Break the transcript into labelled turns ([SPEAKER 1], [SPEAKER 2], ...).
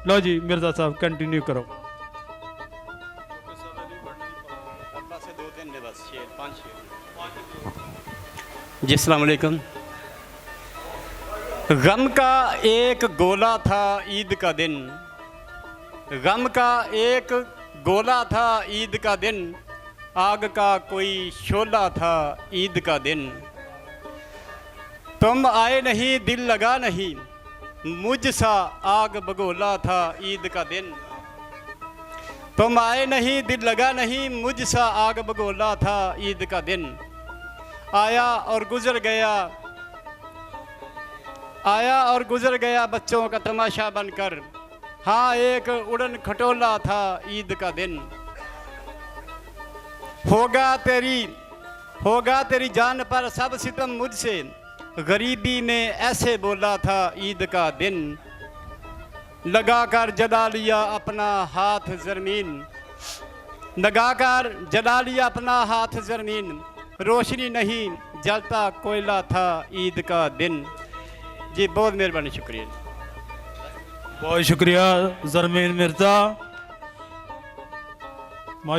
[SPEAKER 1] लो जी मिर्जा साहब कंटिन्यू करो।
[SPEAKER 2] से 2-3 ने बस 5 जी। अस्सलाम वालेकुम। गम का एक गोला था ईद का दिन, गम का एक गोला था ईद का दिन, आग का कोई शोला था ईद का दिन। तुम आए नहीं दिल लगा नहीं, मुझ सा आग बगोला था ईद का दिन। तुम आए नहीं दिल लगा नहीं, मुझ सा आग बगोला था ईद का दिन। आया और गुजर गया, आया और गुजर गया बच्चों का तमाशा बनकर। हाँ एक उड़न खटोला था ईद का दिन। होगा तेरी जान पर सब सितम मुझसे, गरीबी में ऐसे बोला था ईद का दिन। लगाकर जला लिया अपना हाथ ज़मीन, लगाकर जला लिया अपना हाथ ज़मीन, रोशनी नहीं जलता कोयला था ईद का दिन। जी बहुत मेहरबानी, शुक्रिया।
[SPEAKER 1] बहुत शुक्रिया ज़रमीन मिर्ज़ा।